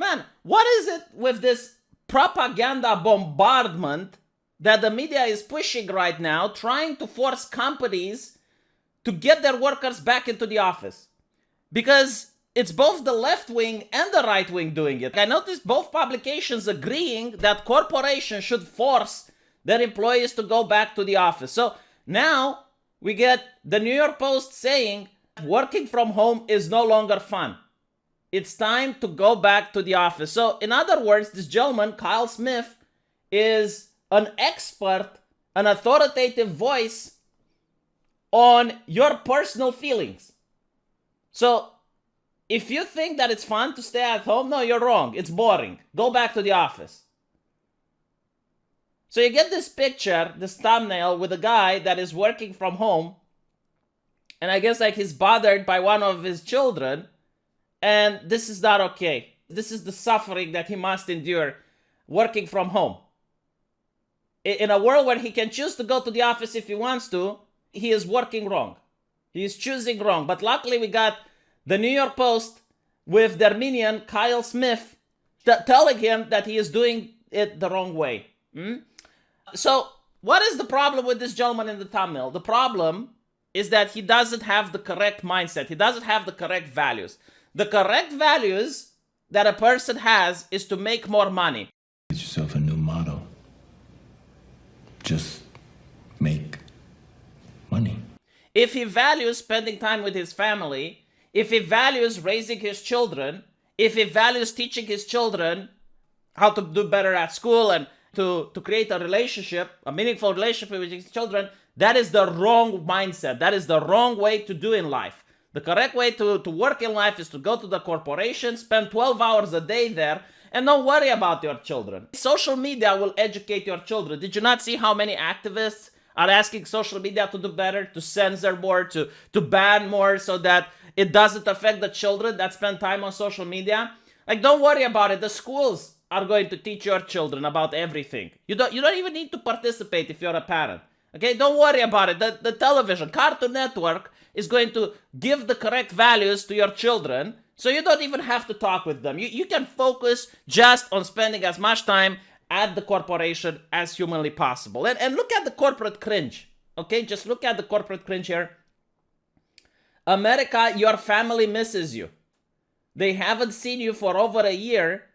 Man, what is it with this propaganda bombardment that the media is pushing right now, trying to force companies to get their workers back into the office? Because it's both the left wing and the right wing doing it. I noticed both publications agreeing that corporations should force their employees to go back to the office. So now we get the New York Post saying working from home is no longer fun. It's time to go back to the office. So in other words, this gentleman, Kyle Smith, is an expert, an authoritative voice on your personal feelings. So if you think that it's fun to stay at home, no, you're wrong. It's boring. Go back to the office. So you get this picture, this thumbnail with a guy that is working from home, and I guess like he's bothered by one of his children, and this is not okay. This is the suffering that he must endure working from home. In a world where he can choose to go to the office if he wants to, he is working wrong. He is choosing wrong. But luckily we got the New York Post with their minion, Kyle Smith, telling him that he is doing it the wrong way. So what is the problem with this gentleman in the thumbnail? The problem is that he doesn't have the correct mindset. He doesn't have the correct values. The correct values that a person has is to make more money. Get yourself a new motto. Just make money. If he values spending time with his family, if he values raising his children, if he values teaching his children how to do better at school and to create a relationship, a meaningful relationship with his children, that is the wrong mindset. That is the wrong way to do in life. The correct way to work in life is to go to the corporation, spend 12 hours a day there, and don't worry about your children. Social media will educate your children. Did you not see how many activists are asking social media to do better, to censor more, to ban more so that it doesn't affect the children that spend time on social media? Like, don't worry about it. The schools are going to teach your children about everything. You don't even need to participate if you're a parent. Okay, don't worry about it. The television, Cartoon Network, is going to give the correct values to your children, so you don't even have to talk with them. You can focus just on spending as much time at the corporation as humanly possible. And look at the corporate cringe. Okay, just look at the corporate cringe here. America, your family misses you. They haven't seen you for over a year,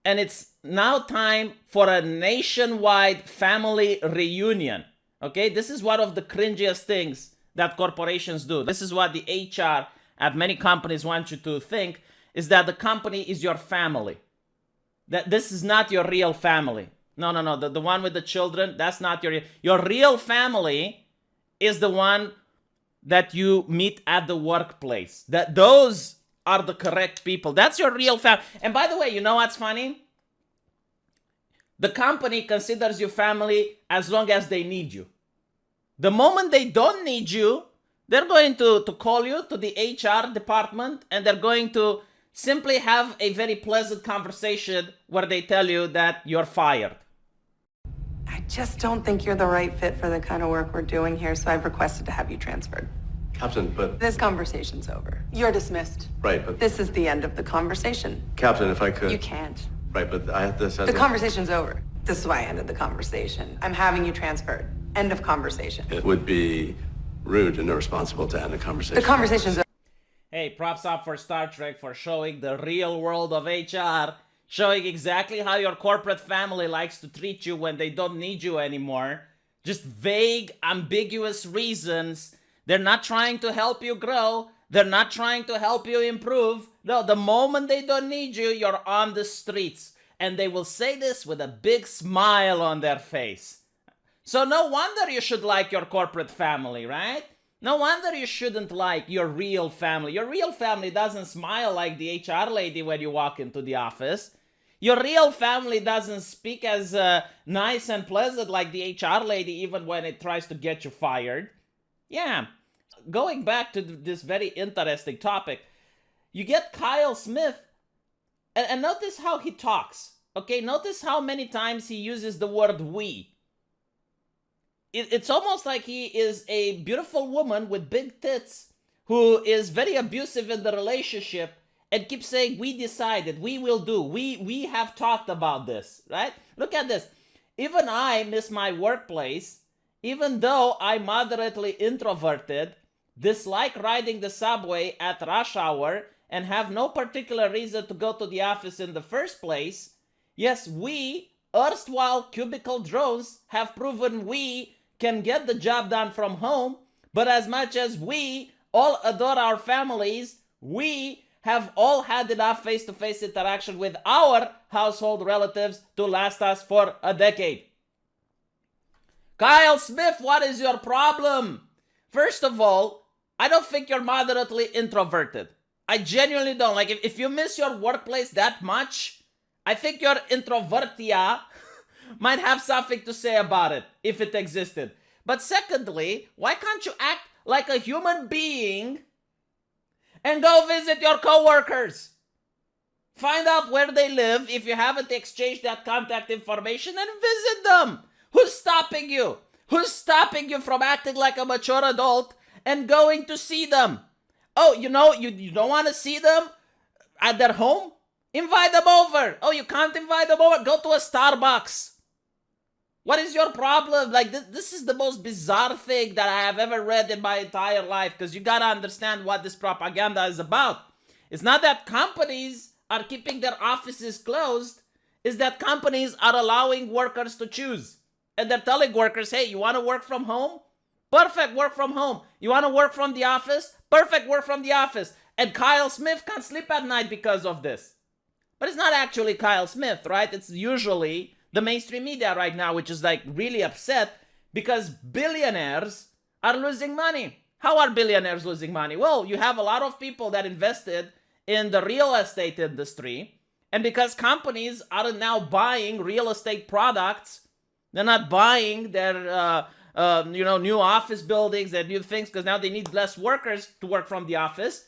and it's now time for a nationwide family reunion. Okay, this is one of the cringiest things that corporations do. This is what the HR at many companies want you to think, is that the company is your family. That this is not your real family. No. The one with the children, that's not your real family is the one that you meet at the workplace. That those are the correct people. That's your real family. And by the way, you know what's funny? The company considers you family as long as they need you. The moment they don't need you, they're going to call you to the HR department, and they're going to simply have a very pleasant conversation where they tell you that you're fired. I just don't think you're the right fit for the kind of work we're doing here, so I've requested to have you transferred. Captain, but... This conversation's over. You're dismissed. Right, but... This is the end of the conversation. Captain, if I could... You can't. Right, but I have this as The conversation's over. This is why I ended the conversation. I'm having you transferred. End of conversation. It would be rude and irresponsible to end a conversation. The conversation's over. Hey, props up for Star Trek for showing the real world of HR, showing exactly how your corporate family likes to treat you when they don't need you anymore. Just vague, ambiguous reasons. They're not trying to help you grow. They're not trying to help you improve. No, the moment they don't need you, you're on the streets. And they will say this with a big smile on their face. So no wonder you should like your corporate family, right? No wonder you shouldn't like your real family. Your real family doesn't smile like the HR lady when you walk into the office. Your real family doesn't speak as nice and pleasant like the HR lady even when it tries to get you fired. Yeah, going back to this very interesting topic, you get Kyle Smith, and notice how he talks. Okay, notice how many times he uses the word we. It's almost like he is a beautiful woman with big tits who is very abusive in the relationship, and keep saying, we decided, we will do, we have talked about this, right? Look at this. Even I miss my workplace, even though I'm moderately introverted, dislike riding the subway at rush hour, and have no particular reason to go to the office in the first place. Yes, we, erstwhile cubicle drones, have proven we can get the job done from home, but as much as we all adore our families, we have all had enough face-to-face interaction with our household relatives to last us for a decade. Kyle Smith, what is your problem? First of all, I don't think you're moderately introverted. I genuinely don't. Like, if you miss your workplace that much, I think your introvertia might have something to say about it, if it existed. But secondly, why can't you act like a human being and go visit your coworkers? Find out where they live if you haven't exchanged that contact information, and visit them. Who's stopping you? Who's stopping you from acting like a mature adult and going to see them? Oh, you don't want to see them at their home? Invite them over. Oh, you can't invite them over? Go to a Starbucks. What is your problem? Like, this is the most bizarre thing that I have ever read in my entire life, because you gotta understand what this propaganda is about. It's not that companies are keeping their offices closed. It's that companies are allowing workers to choose. And they're telling workers, hey, you want to work from home? Perfect, work from home. You want to work from the office? Perfect, work from the office. And Kyle Smith can't sleep at night because of this. But it's not actually Kyle Smith, right? It's usually the mainstream media right now, which is like really upset because billionaires are losing money. How are billionaires losing money? Well, you have a lot of people that invested in the real estate industry, and because companies are now buying real estate products, they're not buying their new office buildings and new things, because now they need less workers to work from the office.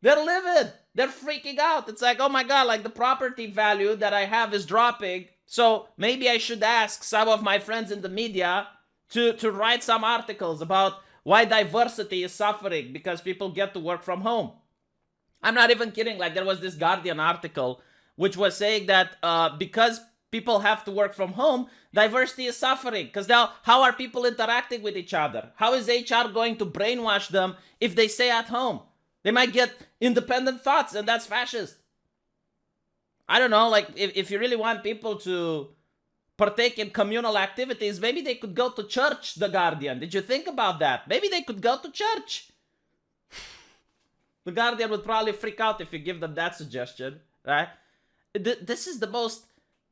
They're livid. They're freaking out. It's like, oh my God, like the property value that I have is dropping. So maybe I should ask some of my friends in the media to write some articles about why diversity is suffering because people get to work from home. I'm not even kidding. Like, there was this Guardian article which was saying that because people have to work from home, diversity is suffering. Because now, how are people interacting with each other? How is HR going to brainwash them if they stay at home? They might get independent thoughts, and that's fascist. I don't know, like, if you really want people to partake in communal activities, maybe they could go to church, The Guardian. Did you think about that? Maybe they could go to church. The Guardian would probably freak out if you give them that suggestion, right? This is the most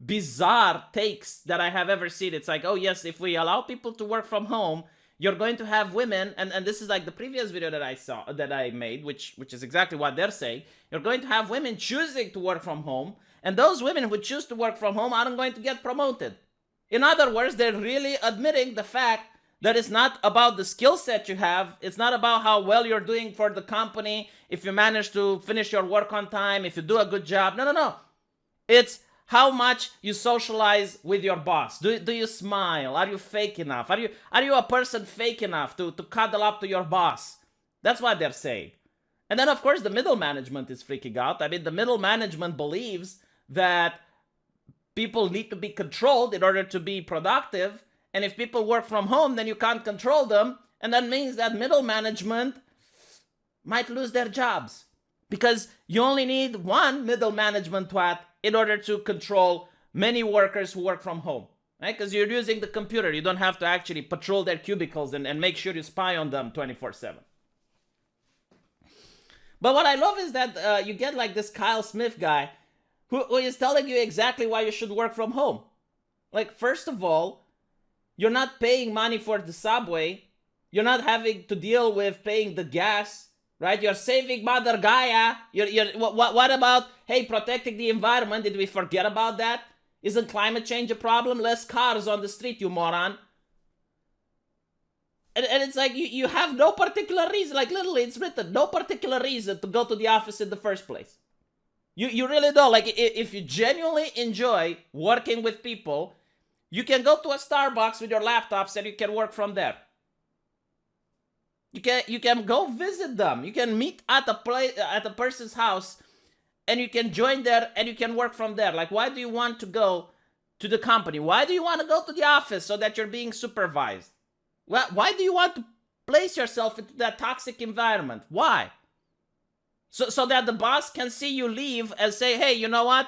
bizarre takes that I have ever seen. It's like, oh yes, if we allow people to work from home, you're going to have women, and this is like the previous video that I made, which is exactly what they're saying. You're going to have women choosing to work from home, and those women who choose to work from home aren't going to get promoted. In other words, they're really admitting the fact that it's not about the skill set you have. It's not about how well you're doing for the company, if you manage to finish your work on time, if you do a good job. No. It's how much you socialize with your boss. Do you smile? Are you fake enough? Are you a person fake enough to cuddle up to your boss? That's what they're saying. And then, of course, the middle management is freaking out. I mean, the middle management believes that people need to be controlled in order to be productive. And if people work from home, then you can't control them. And that means that middle management might lose their jobs. Because you only need one middle management twat in order to control many workers who work from home, right? Because you're using the computer. You don't have to actually patrol their cubicles and make sure you spy on them 24/7. But what I love is that you get like this Kyle Smith guy who is telling you exactly why you should work from home. Like, first of all, you're not paying money for the subway. You're not having to deal with paying the gas. Right? You're saving Mother Gaia. What about, hey, protecting the environment? Did we forget about that? Isn't climate change a problem? Less cars on the street, you moron. And it's like you have no particular reason. Like, literally, it's written, no particular reason to go to the office in the first place. You really don't. Like, if you genuinely enjoy working with people, you can go to a Starbucks with your laptops and you can work from there. You can go visit them. You can meet at a person's house, and you can join there, and you can work from there. Like, why do you want to go to the company? Why do you want to go to the office so that you're being supervised? Why do you want to place yourself into that toxic environment? Why? So that the boss can see you leave and say, hey, you know what?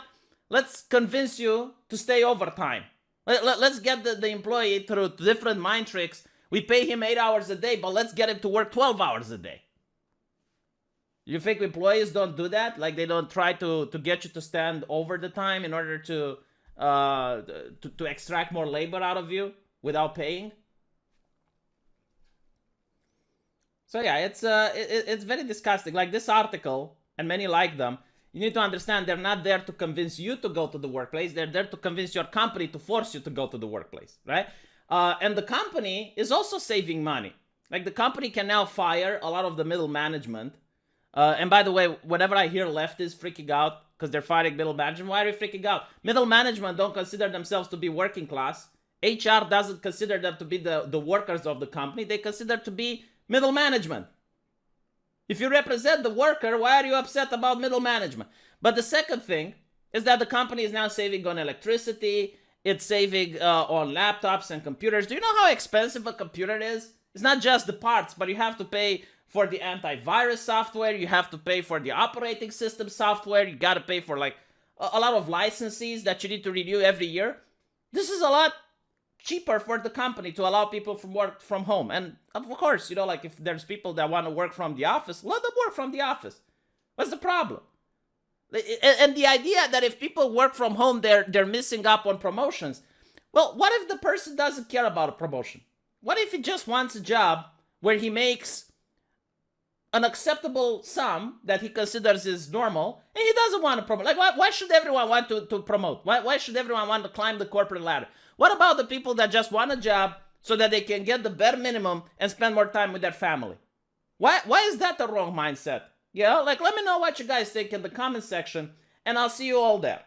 Let's convince you to stay overtime. Let's get the employee through different mind tricks. We pay him 8 hours a day, but let's get him to work 12 hours a day. You think employees don't do that? Like, they don't try to get you to stand over the time in order to extract more labor out of you without paying? So yeah, it's very disgusting. Like, this article, and many like them, you need to understand they're not there to convince you to go to the workplace. They're there to convince your company to force you to go to the workplace, right? And the company is also saving money. Like, the company can now fire a lot of the middle management. And by the way, whenever I hear leftists freaking out because they're fighting middle management, why are you freaking out? Middle management don't consider themselves to be working class. HR doesn't consider them to be the workers of the company. They consider to be middle management. If you represent the worker, why are you upset about middle management? But the second thing is that the company is now saving on electricity. It's saving on laptops and computers. Do you know how expensive a computer is? It's not just the parts, but you have to pay for the antivirus software. You have to pay for the operating system software. You got to pay for like a lot of licenses that you need to renew every year. This is a lot cheaper for the company to allow people from work from home. And of course, you know, like, if there's people that want to work from the office, let them work from the office. What's the problem? And the idea that if people work from home, they're missing up on promotions. Well, what if the person doesn't care about a promotion? What if he just wants a job where he makes an acceptable sum that he considers is normal, and he doesn't want to promote? Like, why should everyone want to promote? Why should everyone want to climb the corporate ladder? What about the people that just want a job so that they can get the bare minimum and spend more time with their family? Why is that the wrong mindset? You know, like, let me know what you guys think in the comment section, and I'll see you all there.